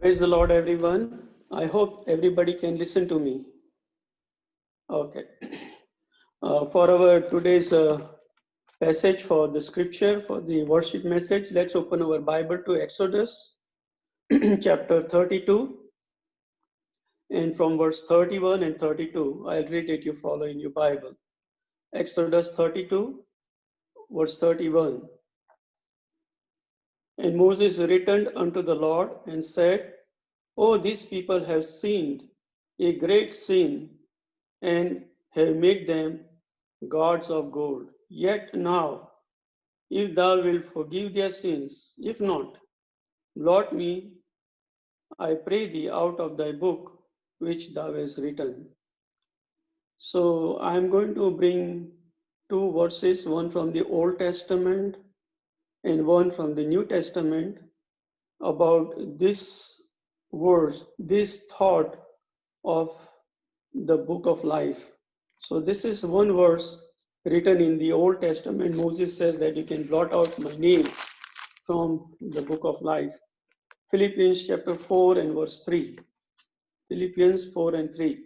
Praise the Lord, everyone. I hope everybody can listen to me. Okay. For our today's passage for the scripture, for the worship message, let's open our Bible to Exodus chapter 32. And from verse 31 and 32, I'll read it, you follow in your Bible. Exodus 32, verse 31. And Moses returned unto the Lord and said, Oh, these people have sinned, a great sin, and have made them gods of gold. Yet now, if thou wilt forgive their sins, if not, blot me, I pray thee, out of thy book which thou hast written. So I am going to bring two verses, one from the Old Testament and one from the New Testament, about this verse, this thought of the book of life. So this is one verse written in the Old Testament. Moses says that you can blot out my name from the book of life. Philippians chapter 4 and verse 3. Philippians 4 and 3.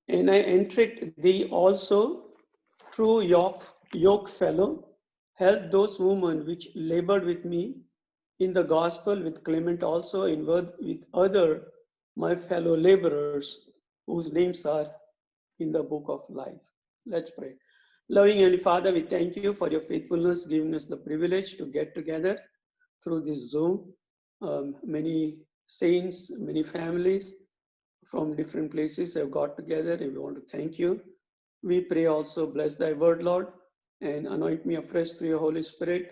And I entreat thee also, true yoke fellow, help those women which labored with me in the gospel, with Clement also, and with other my fellow laborers whose names are in the book of life. Let's pray. Loving Heavenly Father, we thank you for your faithfulness, giving us the privilege to get together through this Zoom. Many saints, many families from different places have got together, and we want to thank you. We pray also, bless thy word, Lord, and anoint me afresh through your Holy Spirit.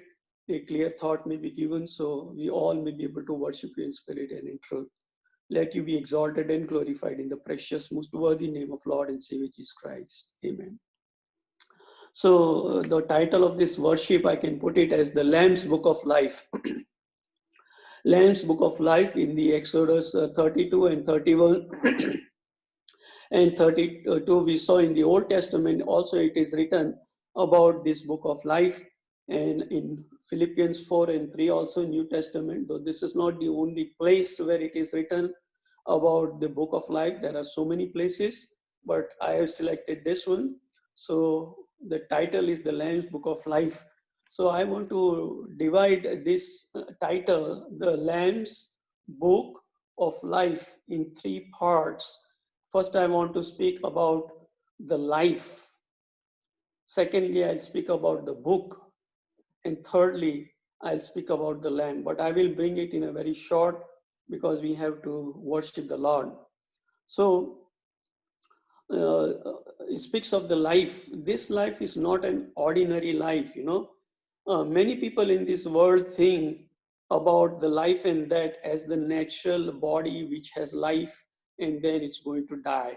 A clear thought may be given so we all may be able to worship you in spirit and in truth. Let you be exalted and glorified in the precious, most worthy name of Lord and Savior Jesus Christ. Amen. So the title of this worship, I can put it as the Lamb's Book of Life. Lamb's Book of Life in the Exodus 32 and 31 and 32 we saw in the Old Testament. Also it is written about this book of life, and in Philippians 4 and 3 also New Testament, though this is not the only place where it is written about the book of life. There are so many places, but I have selected this one. So the title is the Lamb's Book of Life. So I want to divide this title, the Lamb's Book of Life, in three parts. First, I want to speak about the life. Secondly, I'll speak about the book. And thirdly, I'll speak about the lamb. But I will bring it in a very short because we have to worship the Lord. So it speaks of the life. This life is not an ordinary life, you know. Many people in this world think about the life and death as the natural body which has life and then it's going to die.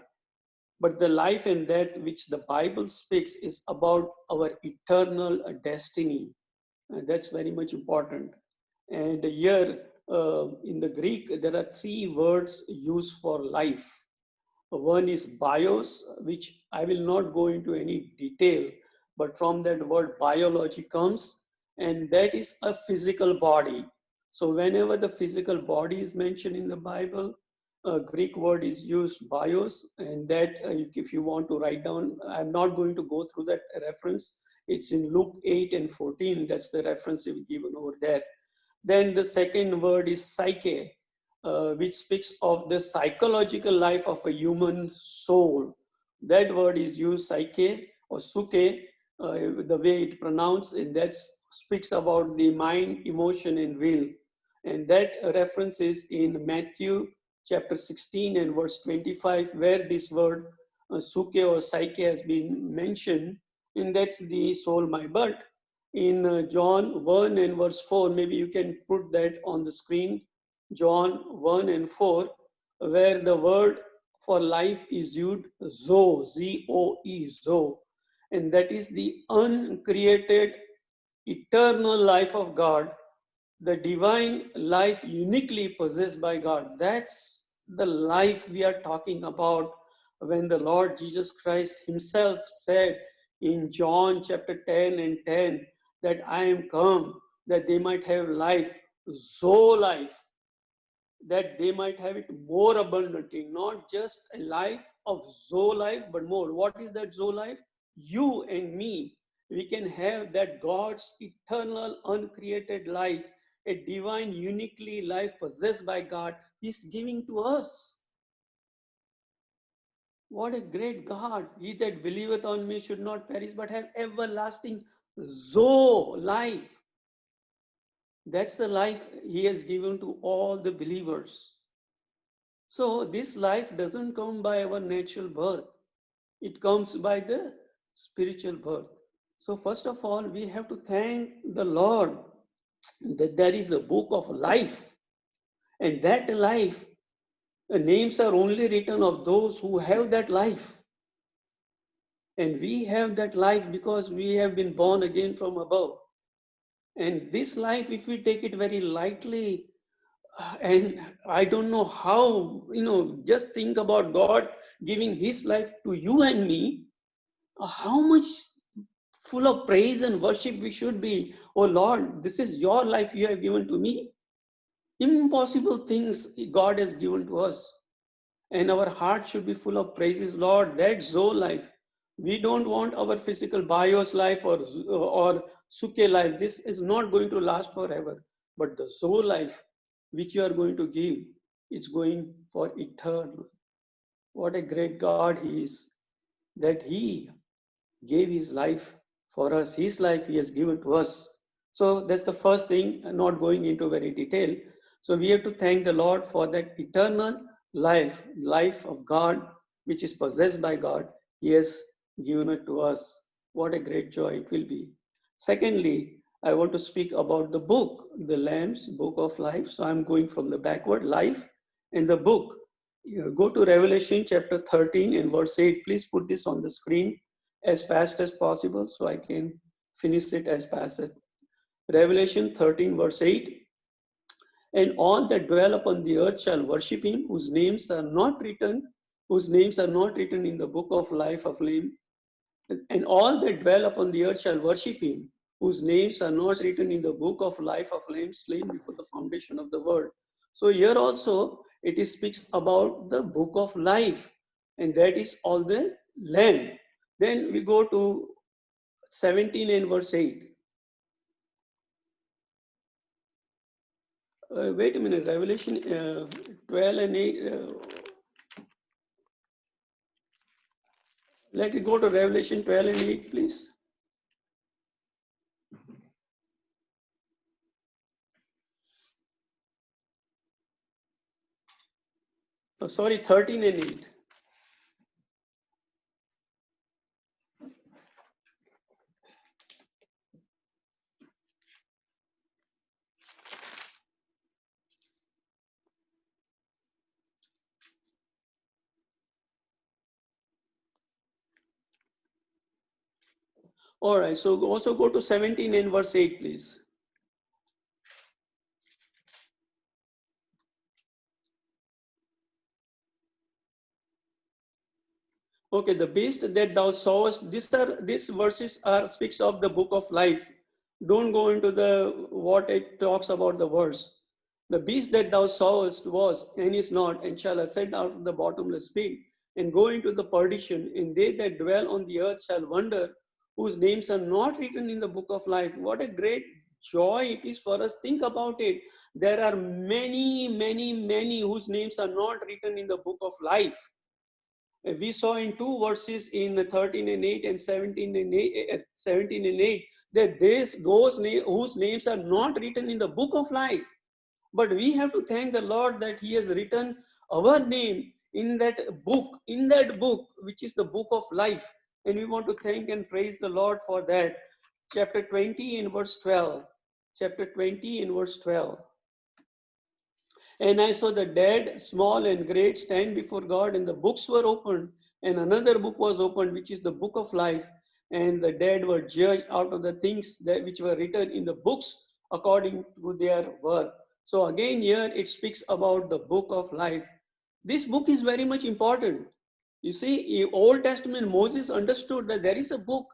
But the life and death which the Bible speaks is about our eternal destiny. That's very much important. And here in the Greek, there are three words used for life. One is bios, which I will not go into any detail, but from that word biology comes, and that is a physical body. So whenever the physical body is mentioned in the Bible, a Greek word is used, bios, and that if you want to write down, I'm not going to go through that reference. It's in Luke 8 and 14. That's the reference given over there. Then the second word is psyche, which speaks of the psychological life of a human soul. That word is used, psyche or suke, the way it pronounced, and that speaks about the mind, emotion, and will. And that reference is in Matthew chapter 16 and verse 25, where this word suke or psyche has been mentioned, and that's the soul, mind. But in John 1 and verse 4, maybe you can put that on the screen, John 1 and 4, where the word for life is used, Zoe, Z-O-E, Zoe, and that is the uncreated eternal life of God, the divine life uniquely possessed by God. That's the life we are talking about when the Lord Jesus Christ himself said in John chapter 10 and 10 that I am come that they might have life, Zoe life, that they might have it more abundantly, not just a life of Zoe life, but more. What is that Zoe life? You and me, we can have that God's eternal, uncreated life, a divine, uniquely life possessed by God, is giving to us. What a great God. He that believeth on me should not perish, but have everlasting Zoe life. That's the life he has given to all the believers. So this life doesn't come by our natural birth. It comes by the spiritual birth. So first of all, we have to thank the Lord that there is a book of life. And that life, names are only written of those who have that life. And we have that life because we have been born again from above. And this life, if we take it very lightly, and I don't know how, just think about God giving his life to you and me, how much full of praise and worship we should be. Oh Lord, this is your life you have given to me. Impossible things God has given to us. And our heart should be full of praises. Lord, that's Zoe life. We don't want our physical bios life or suke life. This is not going to last forever. But the Zoe life, which you are going to give, is going for eternal. What a great God he is, that he gave his life for us. His life he has given to us. So that's the first thing, not going into very detail. So we have to thank the Lord for that eternal life of God, which is possessed by God. He has given it to us. What a great joy it will be. Secondly, I want to speak about the book, the Lamb's Book of Life. So I'm going from the backward, life, and the book. Go to Revelation chapter 13 and verse 8. Please put this on the screen as fast as possible so I can finish it as fast as. Revelation 13 verse 8. And all that dwell upon the earth shall worship him, whose names are not written in the book of life of Lamb. And all that dwell upon the earth shall worship him, whose names are not written in the book of life of Lamb slain before the foundation of the world. So here also it speaks about the book of life, and that is all the Lamb. Then we go to 17 and verse 8. Wait a minute, Revelation 12 and 8. Let me go to Revelation 12 and 8, please. Oh, sorry, 13 and 8. All right, so also go to 17 and verse 8, please. Okay, the beast that thou sawest, these verses speaks of the book of life. Don't go into the what it talks about the verse. The beast that thou sawest was and is not, and shall ascend out of the bottomless pit and go into the perdition, and they that dwell on the earth shall wonder, whose names are not written in the book of life. What a great joy it is for us. Think about it. There are many, many, many whose names are not written in the book of life. We saw in two verses in 13 and 8 and 17 and 8, 17 and 8 that whose names are not written in the book of life. But we have to thank the Lord that he has written our name in that book, which is the book of life. And we want to thank and praise the Lord for that. Chapter 20 in verse 12. Chapter 20 in verse 12. And I saw the dead, small and great, stand before God, and the books were opened, and another book was opened, which is the book of life. And the dead were judged out of the things which were written in the books according to their work. So again, here it speaks about the book of life. This book is very much important. You see, in Old Testament, Moses understood that there is a book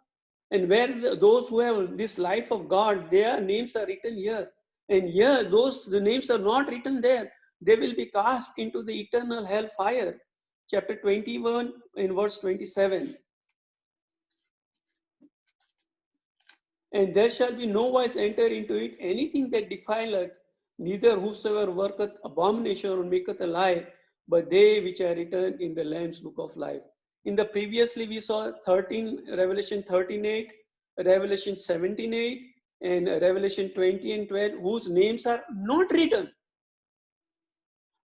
And where those who have this life of God, their names are written here. And here, the names are not written there. They will be cast into the eternal hellfire. Chapter 21 in verse 27. And there shall be no wise enter into it anything that defileth, neither whosoever worketh abomination or maketh a lie, but they which are written in the Lamb's book of life. In the previously we saw Revelation 13:8, Revelation 17:8, and Revelation 20 and 12, whose names are not written.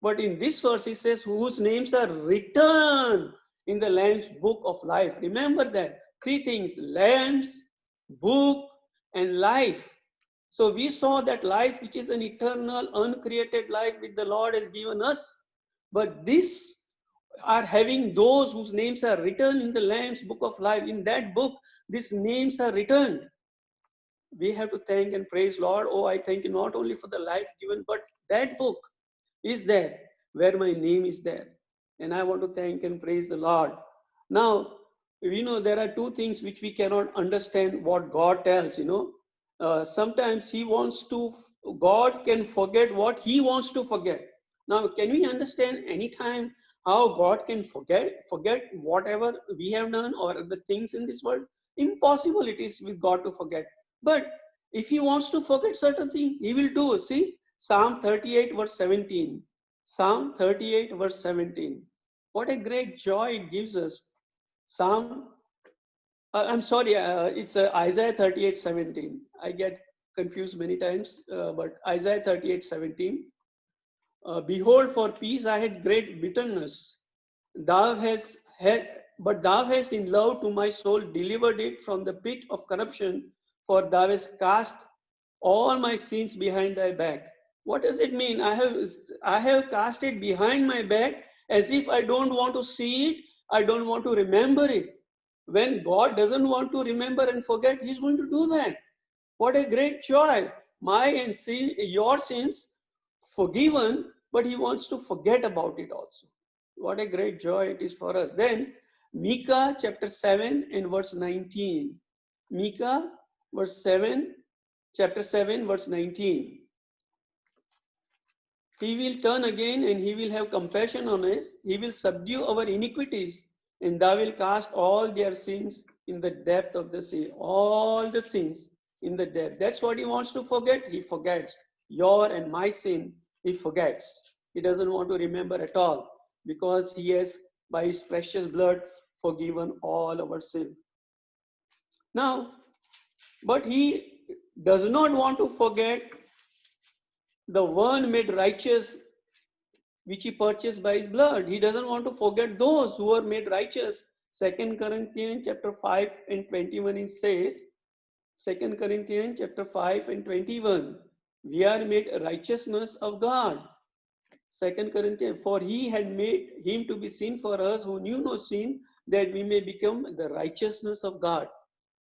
But in this verse it says, whose names are written in the Lamb's book of life. Remember that. Three things: Lamb's book and life. So we saw that life, which is an eternal, uncreated life, which the Lord has given us. But this are having those whose names are written in the Lamb's book of life. In that book, these names are written. We have to thank and praise Lord. Oh, I thank you not only for the life given, but that book is there where my name is there. And I want to thank and praise the Lord. Now, there are two things which we cannot understand what God tells, sometimes God can forget what he wants to forget. Now, can we understand anytime how God can forget whatever we have done or the things in this world? Impossible it is with God to forget. But if he wants to forget certain thing, he will do. See, Psalm 38 verse 17. Psalm 38 verse 17. What a great joy it gives us. I'm sorry, it's Isaiah 38 17. I get confused many times, but Isaiah 38 17. Behold, for peace I had great bitterness. But thou hast in love to my soul delivered it from the pit of corruption, for thou hast cast all my sins behind thy back. What does it mean? I have cast it behind my back as if I don't want to see it, I don't want to remember it. When God doesn't want to remember and forget, he's going to do that. What a great joy. Your sins forgiven, but he wants to forget about it also. What a great joy it is for us. Then Micah chapter 7 and verse 19. Micah chapter 7 verse 19. He will turn again and he will have compassion on us. He will subdue our iniquities, and thou will cast all their sins in the depth of the sea. All the sins in the depth. That's what he wants to forget. He forgets. Your and my sin, he forgets. He doesn't want to remember at all, because he has, by his precious blood, forgiven all our sin. Now, but he does not want to forget the one made righteous, which he purchased by his blood. He doesn't want to forget those who are made righteous. 2 Corinthians chapter 5 and 21 it says, 2 Corinthians chapter 5 and 21, we are made righteousness of God. 2 Corinthians, for he had made him to be sin for us who knew no sin, that we may become the righteousness of God.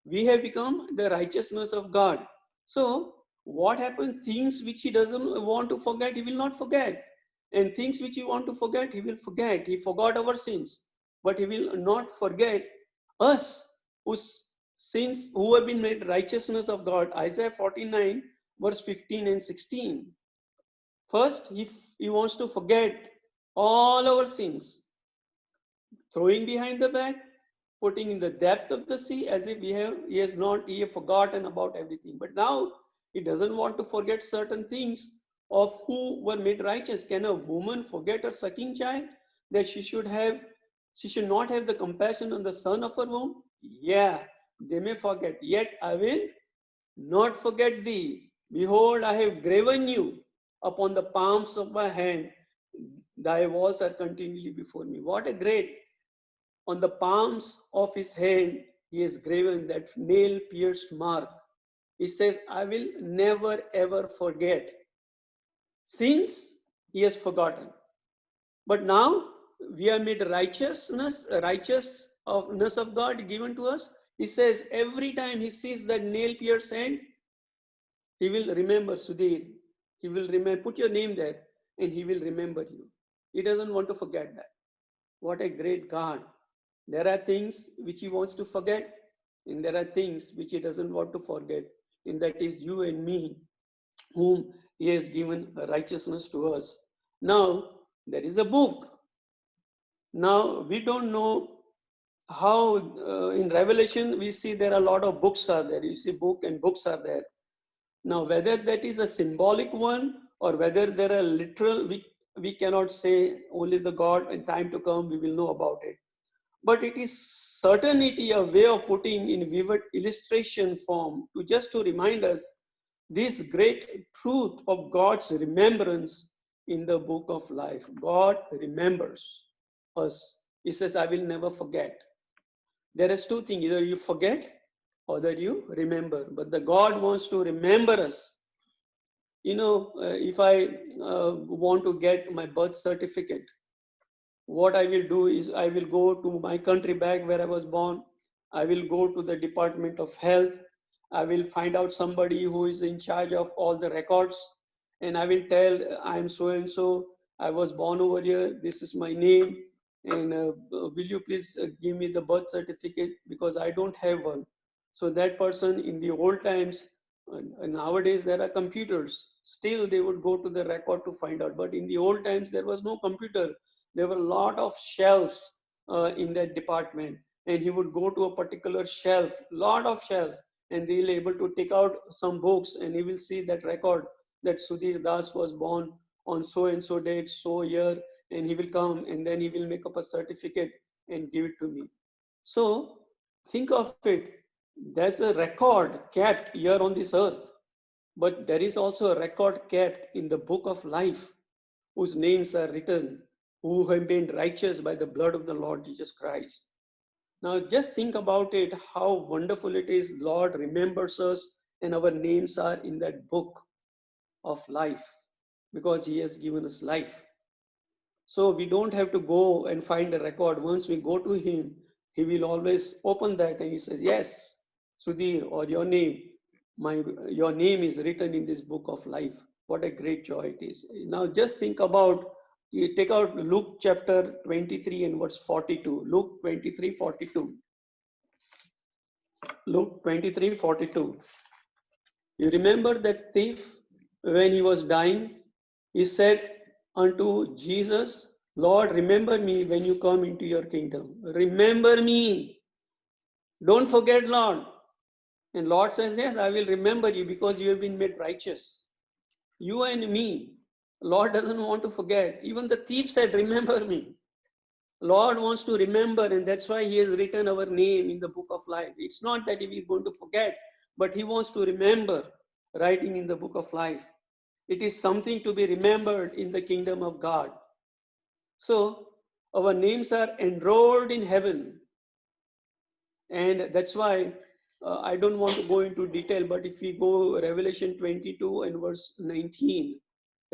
We have become the righteousness of God. So what happened? Things which he doesn't want to forget, he will not forget. And things which he want to forget, he will forget. He forgot our sins, but he will not forget us whose sins, who have been made righteousness of God. Isaiah 49 verse 15 and 16. First, he wants to forget all our sins, throwing behind the back, putting in the depth of the sea, as if he have forgotten about everything. But now he doesn't want to forget certain things of who were made righteous. Can a woman forget her sucking child, that she should not have the compassion on the son of her womb? Yeah, they may forget, yet I will not forget thee. Behold, I have graven you upon the palms of my hand. Thy walls are continually before me. What a great, on the palms of his hand, he has graven that nail-pierced mark. He says, I will never ever forget. Since he has forgotten. But now we are made righteousness of God given to us. He says every time he sees that nail-pierced hand, he will remember Sudhir. He will remember, put your name there, and he will remember you. He doesn't want to forget that. What a great God. There are things which he wants to forget, And there are things which he doesn't want to forget, and that is you and me, whom he has given righteousness to us. Now, there is a book. Now, we don't know how in Revelation we see there are a lot of books are there. You see book and books are there. Now, whether that is a symbolic one or whether there are literal, we cannot say. Only the God in time to come we will know about it. But it is certainty a way of putting in vivid illustration form to just to remind us this great truth of God's remembrance in the book of life. God remembers us. He says, I will never forget. There is two things, either you forget or that you remember. But the God wants to remember us. You know, if I want to get my birth certificate, what I will do is I will go to my country back where I was born. I will go to the Department of Health. I will find out somebody who is in charge of all the records, and I will tell I am so and so. I was born over here. This is my name, and will you please give me the birth certificate because I don't have one. So that person in the old times, nowadays there are computers. Still, they would go to the record to find out. But in the old times, there was no computer. There were a lot of shelves in that department, and he would go to a particular shelf, lot of shelves, and they'll able to take out some books, and he will see that record that Sudhir Das was born on so and so date, so year, and he will come and then he will make up a certificate and give it to me. So think of it. There's a record kept here on this earth, but there is also a record kept in the book of life, whose names are written, who have been righteous by the blood of the Lord Jesus Christ. Now, just think about it, how wonderful it is. Lord remembers us, and our names are in that book of life because He has given us life. So we don't have to go and find a record. Once we go to Him, He will always open that and He says, yes, Sudhir, or your name is written in this book of life. What a great joy it is. Now just think about, you take out Luke chapter 23 and verse 42. Luke 23:42. Luke 23:42. You remember that thief when he was dying? He said unto Jesus, Lord, remember me when you come into your kingdom. Remember me. Don't forget, Lord. And Lord says, yes, I will remember you because you have been made righteous. You and me. Lord doesn't want to forget. Even the thief said, remember me. Lord wants to remember, and that's why He has written our name in the book of life. It's not that He is going to forget, but He wants to remember writing in the book of life. It is something to be remembered in the kingdom of God. So our names are enrolled in heaven. And that's why I don't want to go into detail, but if we go Revelation 22 and verse 19,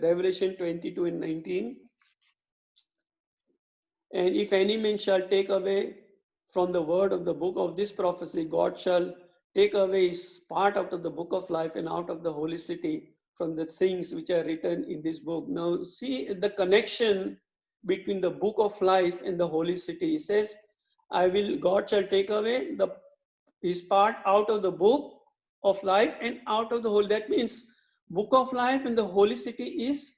Revelation 22 and 19, and if any man shall take away from the word of the book of this prophecy, God shall take away his part out of the book of life and out of the holy city from the things which are written in this book. Now see the connection between the book of life and the holy city. He says, God shall take away his part out of the book of life and out of the whole. That means book of life and the holy city is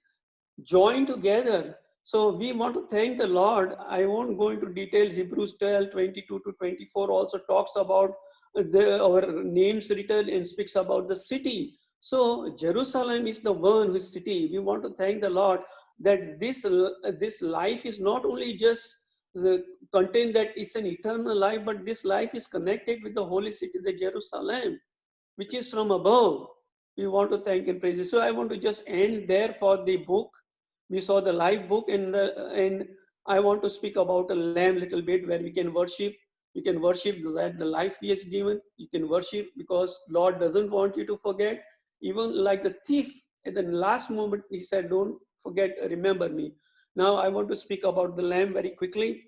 joined together. So we want to thank the Lord. I won't go into details. Hebrews 12:22-24 also talks about our names written and speaks about the city. So Jerusalem is the one whose city. We want to thank the Lord that this life is not only just the content that it's an eternal life, but this life is connected with the holy city, the Jerusalem, which is from above. We want to thank and praise you. So I want to just end there for the book. We saw the live book, and I want to speak about a lamb little bit where we can worship. You can worship the life He has given. You can worship because Lord doesn't want you to forget. Even like the thief at the last moment, he said, don't forget, remember me. Now I want to speak about the lamb very quickly.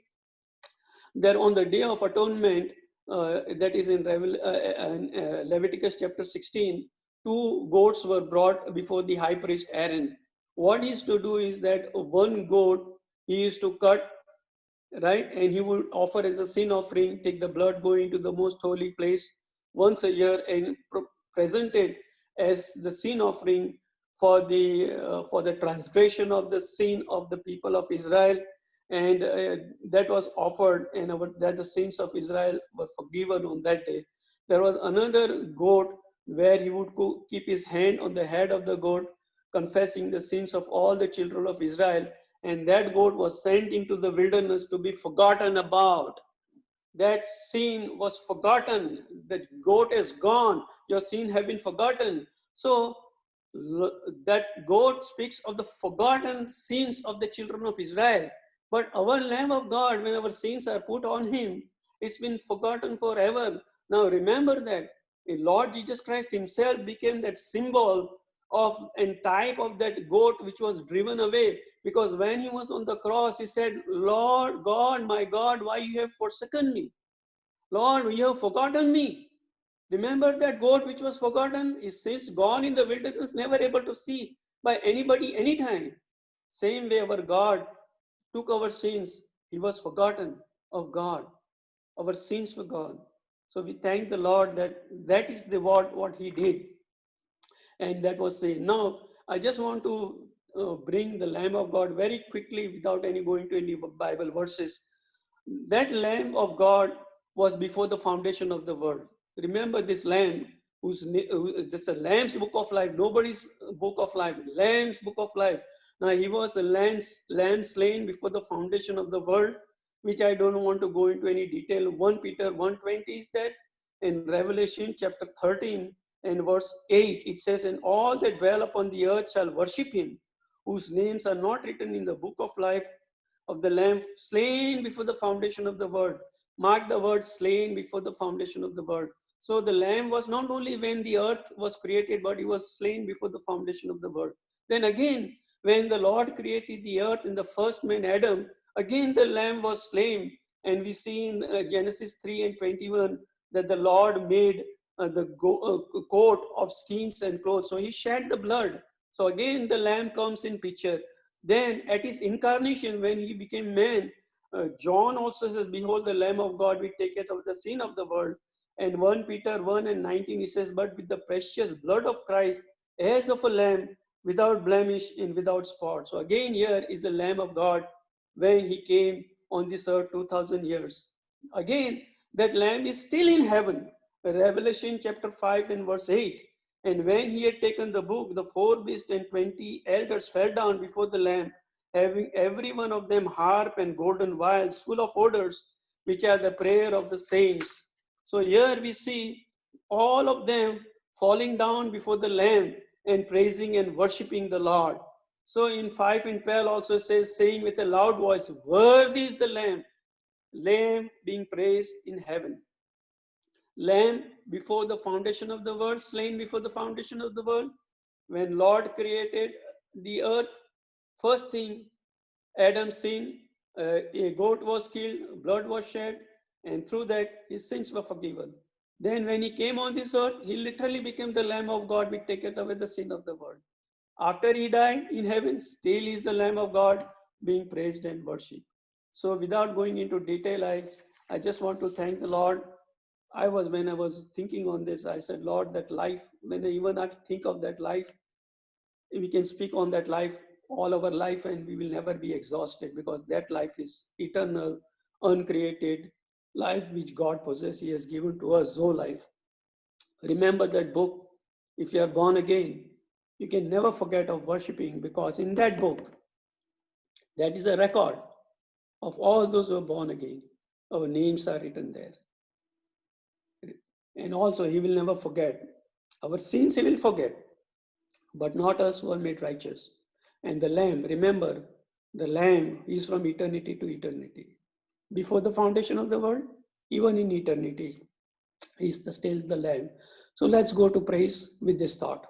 There on the Day of Atonement, that is in Leviticus chapter 16, two goats were brought before the high priest Aaron. What he used to do is that one goat he used to cut, right, and he would offer as a sin offering, take the blood, go into the most holy place, once a year and presented as the sin offering for the transgression of the sin of the people of Israel, and that was offered, and that the sins of Israel were forgiven on that day. There was another goat where he would keep his hand on the head of the goat, confessing the sins of all the children of Israel, and that goat was sent into the wilderness to be forgotten about. That sin was forgotten. That goat is gone. Your sin have been forgotten. So that goat speaks of the forgotten sins of the children of Israel. But our Lamb of God, when our sins are put on him, it's been forgotten forever. Now remember that the Lord Jesus Christ himself became that symbol of and type of that goat which was driven away. Because when he was on the cross, he said, Lord God, my God, why you have forsaken me? Lord, you have forgotten me. Remember that goat which was forgotten is since gone in the wilderness, never able to see by anybody anytime. Same way our God took our sins. He was forgotten of God. Our sins were gone. So we thank the Lord that that is the what he did. And that was said. Now, I just want to bring the Lamb of God very quickly without any going to any Bible verses. That Lamb of God was before the foundation of the world. Remember this Lamb, this a Lamb's book of life, nobody's book of life, Lamb's book of life. Now he was a lamb slain before the foundation of the world, which I don't want to go into any detail. 1 Peter 1:20 is that. In Revelation chapter 13 and verse 8, it says, and all that dwell upon the earth shall worship him, whose names are not written in the book of life of the Lamb, slain before the foundation of the world. Mark the word slain before the foundation of the world. So the Lamb was not only when the earth was created, but he was slain before the foundation of the world. Then again, when the Lord created the earth in the first man Adam, again the Lamb was slain. And we see in Genesis 3:21 that the Lord made the coat of skins and clothes. So he shed the blood. So again the Lamb comes in picture. Then at his incarnation, when he became man, John also says, behold the Lamb of God, which taketh away the sin of the world. And 1 Peter 1:19, he says, but with the precious blood of Christ, as of a lamb, without blemish and without spot. So again here is the Lamb of God when he came on this earth 2000 years. Again, that Lamb is still in heaven. Revelation chapter 5 and verse 8. And when he had taken the book, the 4 beasts and 20 elders fell down before the Lamb, having every one of them harp and golden vials full of odors, which are the prayer of the saints. So here we see all of them falling down before the Lamb and praising and worshiping the Lord. So in 5 and 12 also says, saying with a loud voice, worthy is the Lamb being praised in heaven. Lamb before the foundation of the world, slain before the foundation of the world. When Lord created the earth, first thing, Adam sinned, a goat was killed, blood was shed, and through that his sins were forgiven. Then when he came on this earth, he literally became the Lamb of God which taketh away the sin of the world. After he died in heaven, still is the Lamb of God being praised and worshipped. So without going into detail, I just want to thank the Lord. When I was thinking on this, I said, Lord, that life, when even I think of that life, we can speak on that life all our life and we will never be exhausted, because that life is eternal, uncreated life which God possesses. He has given to us, Zoe life. Remember that book. If you are born again, you can never forget of worshiping, because in that book, that is a record of all those who are born again. Our names are written there. And also he will never forget. Our sins he will forget, but not us who are made righteous. And the Lamb, remember, the Lamb is from eternity to eternity. Before the foundation of the world, even in eternity, he is still the Lamb. So let's go to praise with this thought.